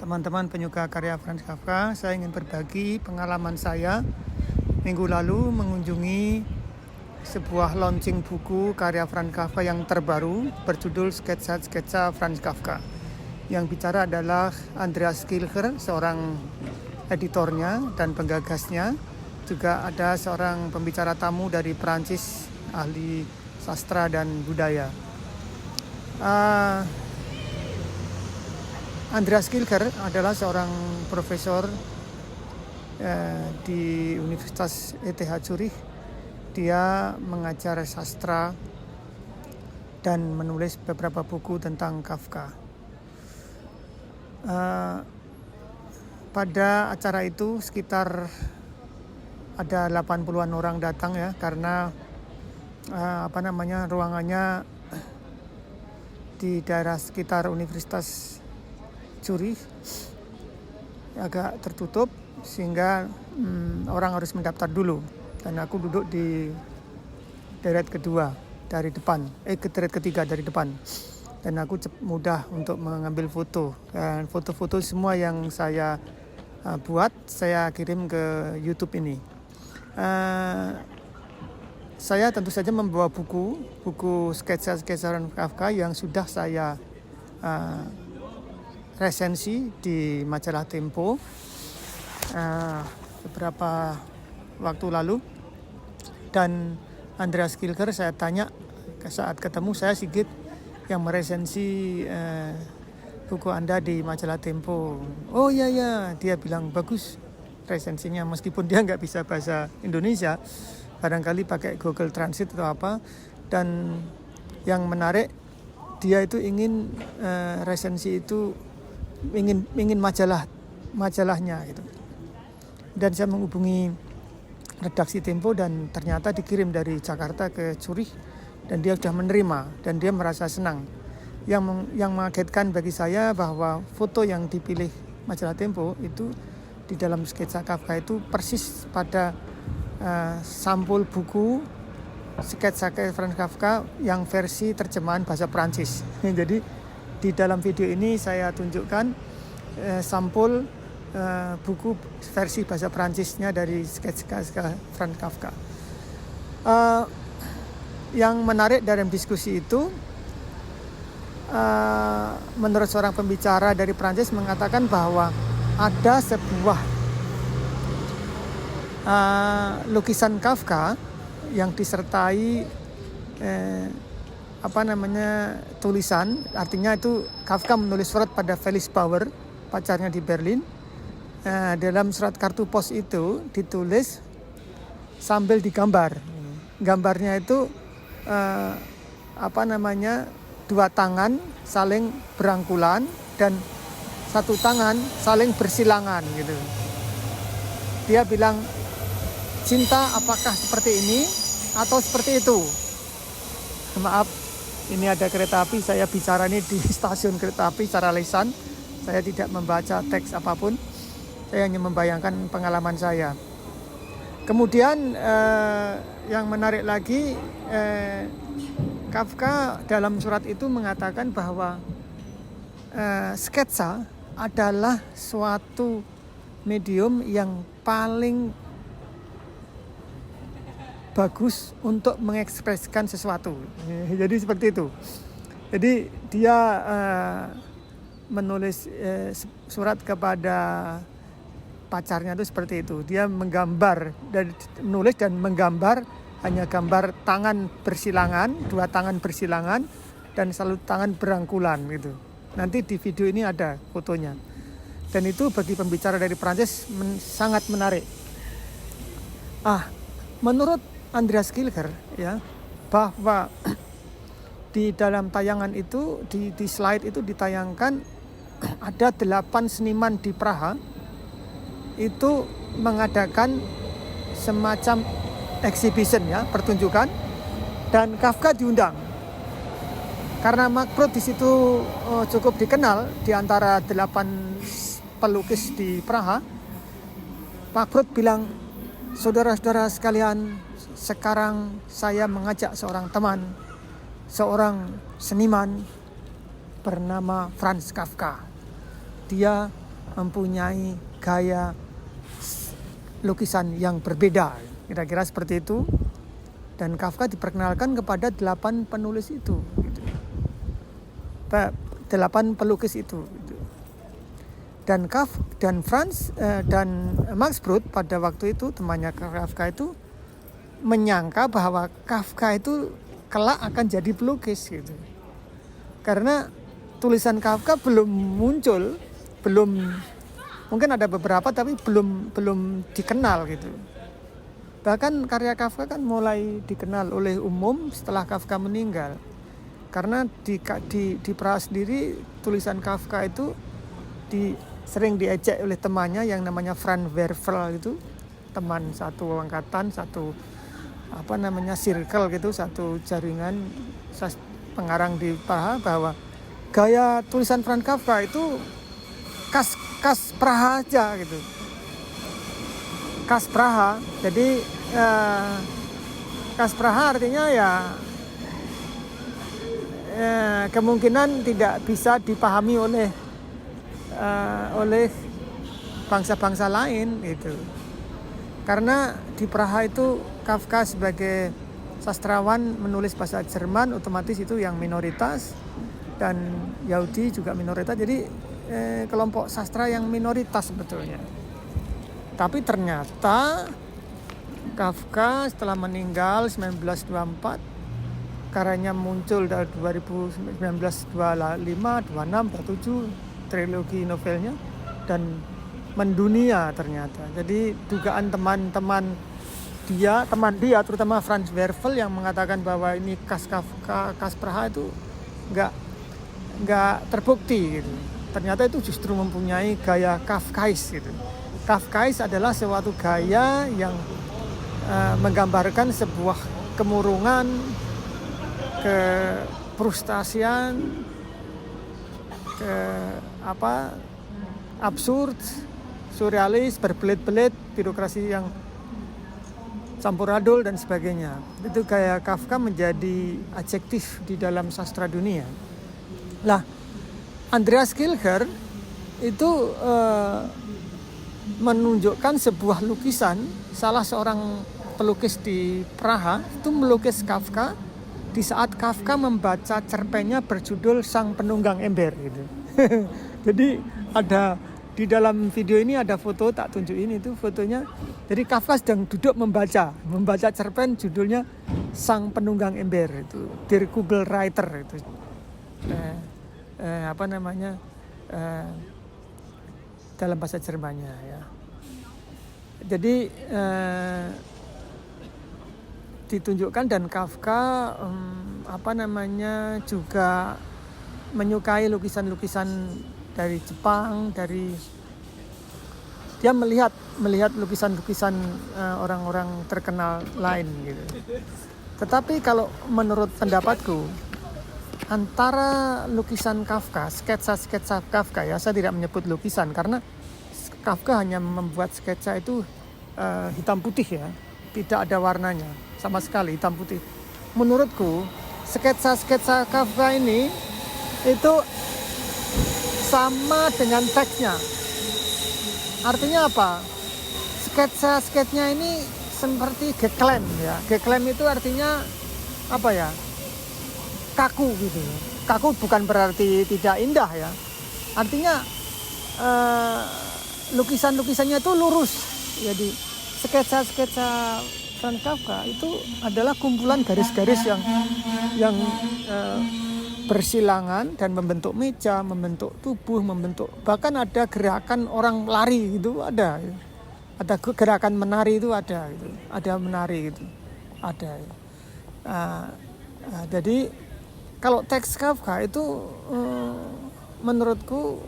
teman-teman penyuka karya Franz Kafka. Saya ingin berbagi pengalaman saya minggu lalu mengunjungi sebuah launching buku karya Franz Kafka yang terbaru berjudul Sketsa-sketsa Franz Kafka. Yang bicara adalah Andreas Kilcher, seorang editornya dan penggagasnya. Juga ada seorang pembicara tamu dari Prancis, ahli sastra dan budaya. Andreas Kilcher adalah seorang profesor di Universitas ETH Zurich. Dia mengajar sastra dan menulis beberapa buku tentang Kafka. Pada acara itu sekitar ada 80-an orang datang ya, karena ruangannya di daerah sekitar Universitas Zurich agak tertutup sehingga orang harus mendaftar dulu, dan aku duduk di deret kedua dari depan, deret ketiga dari depan, dan aku mudah untuk mengambil foto, dan foto-foto semua yang saya buat saya kirim ke YouTube ini. Saya tentu saja membawa buku sketsa-sketsa Kafka yang sudah saya resensi di majalah Tempo beberapa waktu lalu. Dan Andreas Kilcher saya tanya saat ketemu, saya Sigit yang meresensi buku Anda di majalah Tempo. Oh iya, dia bilang bagus resensinya, meskipun dia nggak bisa bahasa Indonesia, barangkali pakai Google Translate atau apa. Dan yang menarik, dia itu ingin resensi itu ingin majalahnya gitu. Dan saya menghubungi redaksi Tempo dan ternyata dikirim dari Jakarta ke Zurich, dan dia sudah menerima dan dia merasa senang. Yang mengagetkan bagi saya bahwa foto yang dipilih majalah Tempo itu di dalam sketsa Kafka itu persis pada sampul buku sketsa Franz Kafka yang versi terjemahan bahasa Prancis. Jadi di dalam video ini saya tunjukkan sampul buku versi bahasa Prancisnya dari sketsa Franz Kafka. Yang menarik dalam diskusi itu, menurut seorang pembicara dari Prancis mengatakan bahwa ada sebuah lukisan Kafka yang disertai tulisan, artinya itu Kafka menulis surat pada Felix Bauer, pacarnya di Berlin. Dalam surat kartu pos itu ditulis sambil digambar. Gambarnya itu dua tangan saling berangkulan dan satu tangan saling bersilangan gitu. Dia bilang, cinta apakah seperti ini atau seperti itu? Maaf, ini ada kereta api, saya bicara ini di stasiun kereta api secara lisan. Saya tidak membaca teks apapun, saya hanya membayangkan pengalaman saya. Kemudian yang menarik lagi, Kafka dalam surat itu mengatakan bahwa sketsa adalah suatu medium yang paling bagus untuk mengekspresikan sesuatu. Jadi seperti itu. Jadi dia menulis surat kepada pacarnya itu seperti itu. Dia menggambar dan menulis dan menggambar hanya gambar tangan bersilangan, dua tangan bersilangan dan selalu tangan berangkulan gitu. Nanti di video ini ada fotonya. Dan itu bagi pembicara dari Prancis sangat menarik. Menurut Andreas Kilcher ya, bahwa di dalam tayangan itu, di slide itu ditayangkan ada 8 seniman di Praha itu mengadakan semacam exhibition ya, pertunjukan, dan Kafka diundang. Karena Mark Brod di situ cukup dikenal di antara 8 pelukis di Praha. Mark Brod bilang, saudara-saudara sekalian, sekarang saya mengajak seorang teman, seorang seniman bernama Franz Kafka. Dia mempunyai gaya lukisan yang berbeda, kira-kira seperti itu. Dan Kafka diperkenalkan kepada 8 penulis itu, gitu. 8 pelukis itu, gitu. Dan Max Brod pada waktu itu, temannya Kafka itu menyangka bahwa Kafka itu kelak akan jadi pelukis, gitu. Karena tulisan Kafka belum muncul, mungkin ada beberapa tapi belum dikenal, gitu. Bahkan karya Kafka kan mulai dikenal oleh umum setelah Kafka meninggal. Karena di Praha sendiri tulisan Kafka itu sering diejek oleh temannya yang namanya Franz Werfel itu, teman satu angkatan, satu circle gitu, satu jaringan pengarang di Praha, bahwa gaya tulisan Franz Kafka itu khas Praha aja gitu. Khas Praha. Jadi khas Praha artinya ya kemungkinan tidak bisa dipahami oleh bangsa-bangsa lain gitu. Karena di Praha itu Kafka sebagai sastrawan menulis bahasa Jerman, otomatis itu yang minoritas, dan Yahudi juga minoritas. Jadi kelompok sastra yang minoritas sebetulnya. Tapi ternyata Kafka setelah meninggal 1924, karyanya muncul dari 1925, 26, 27, trilogi novelnya, dan mendunia ternyata. Jadi dugaan teman dia terutama Franz Werfel yang mengatakan bahwa ini khas Kafka, khas Praha, itu nggak terbukti gitu. Ternyata itu justru mempunyai gaya Kafkais gitu. Kafkais adalah suatu gaya yang menggambarkan sebuah kemurungan, kefrustasian, absurd, surrealis, berbelit-belit, birokrasi yang campur adul dan sebagainya. Itu gaya Kafka menjadi adjektif di dalam sastra dunia. Lah, Andreas Kilcher itu menunjukkan sebuah lukisan, salah seorang pelukis di Praha itu melukis Kafka di saat Kafka membaca cerpennya berjudul Sang Penunggang Ember gitu. Jadi ada di dalam video ini ada foto, tak tunjukin itu fotonya. Jadi Kafka sedang duduk membaca cerpen judulnya Sang Penunggang Ember itu, Der Kugelreiter itu. Dalam bahasa Jermannya ya. Jadi ditunjukkan, dan Kafka juga menyukai lukisan-lukisan dari Jepang, dia melihat lukisan-lukisan orang-orang terkenal lain gitu. Tetapi kalau menurut pendapatku, antara lukisan Kafka, sketsa-sketsa Kafka ya, saya tidak menyebut lukisan karena Kafka hanya membuat sketsa itu hitam putih ya, tidak ada warnanya sama sekali, hitam putih. Menurutku sketsa-sketsa Kafka ini itu sama dengan teksnya. Artinya apa? Sketsa-sketsnya ini seperti geklem ya. Geklem itu artinya apa ya? Kaku gitu. Kaku bukan berarti tidak indah ya. Artinya lukisan-lukisannya itu lurus. Jadi sketsa-sketsa Franz Kafka itu adalah kumpulan garis-garis yang bersilangan dan membentuk meja, membentuk tubuh, bahkan ada gerakan orang lari gitu, ada gerakan menari itu ada menari gitu, ada. Jadi kalau teks Kafka itu menurutku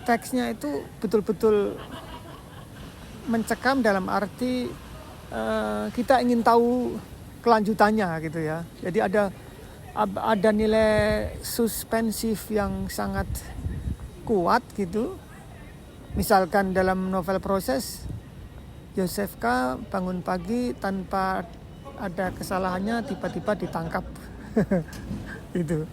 teksnya itu betul-betul mencekam dalam arti kita ingin tahu kelanjutannya gitu ya. Jadi ada nilai suspensif yang sangat kuat gitu. Misalkan dalam novel Proses, Josefka bangun pagi tanpa ada kesalahannya tiba-tiba ditangkap gitu.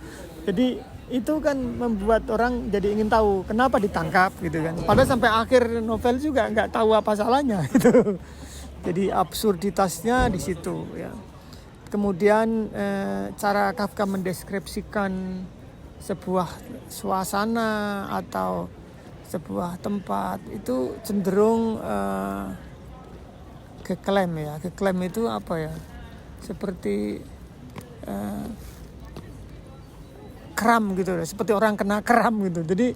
Jadi itu kan membuat orang jadi ingin tahu kenapa ditangkap gitu kan. Padahal sampai akhir novel juga nggak tahu apa salahnya gitu. Jadi absurditasnya di situ ya. Kemudian cara Kafka mendeskripsikan sebuah suasana atau sebuah tempat itu cenderung keklaim ya. Keklaim itu apa ya? Seperti kram gitu, seperti orang kena kram gitu. Jadi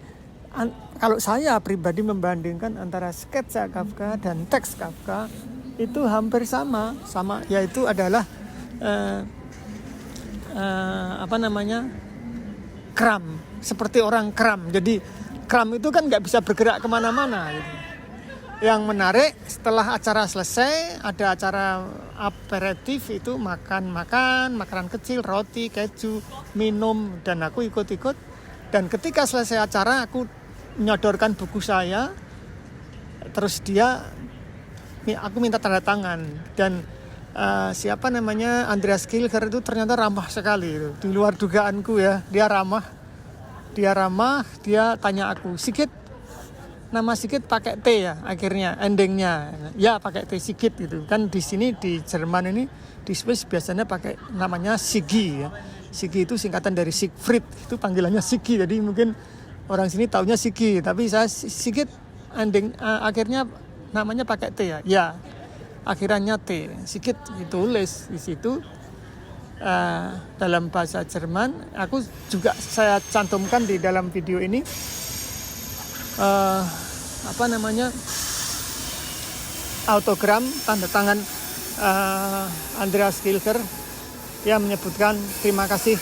kalau saya pribadi membandingkan antara sketsa Kafka dan teks Kafka itu hampir sama, yaitu adalah kram, seperti orang kram. Jadi kram itu kan nggak bisa bergerak kemana-mana gitu. Yang menarik setelah acara selesai ada acara aperitif, itu makanan kecil, roti, keju, minum, dan aku ikut-ikut. Dan ketika selesai acara aku menyodorkan buku saya, terus aku minta tanda tangan. Dan Andreas Kilger itu ternyata ramah sekali gitu. Di luar dugaanku ya, dia ramah, dia tanya aku, Sigit, nama Sigit pakai T ya akhirnya, endingnya ya pakai T, Sigit gitu kan. Di sini di Jerman ini di Swiss biasanya pakai namanya Sigi ya. Sigi itu singkatan dari Siegfried, itu panggilannya Sigi, jadi mungkin orang sini taunya Sigi, tapi saya Sigit akhirnya namanya pakai T ya akhirannya T, Sigit ditulis di situ dalam bahasa Jerman. Aku juga saya cantumkan di dalam video ini autogram tanda tangan Andreas Kilger yang menyebutkan terima kasih,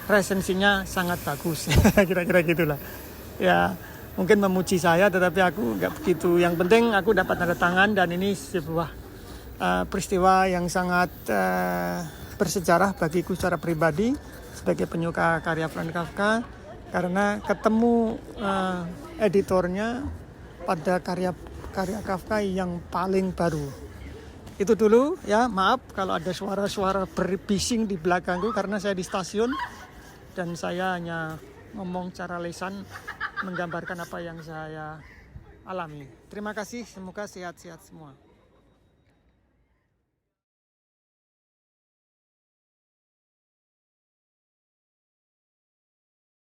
resensinya sangat bagus. Kira-kira gitulah ya, mungkin memuji saya, tetapi aku nggak begitu. Yang penting aku dapat tanda tangan, dan ini sebuah peristiwa yang sangat bersejarah bagiku secara pribadi sebagai penyuka karya Franz Kafka, karena ketemu editornya pada karya Kafka yang paling baru. Itu dulu ya, maaf kalau ada suara-suara berbising di belakangku karena saya di stasiun dan saya hanya ngomong secara lisan menggambarkan apa yang saya alami. Terima kasih, semoga sehat-sehat semua.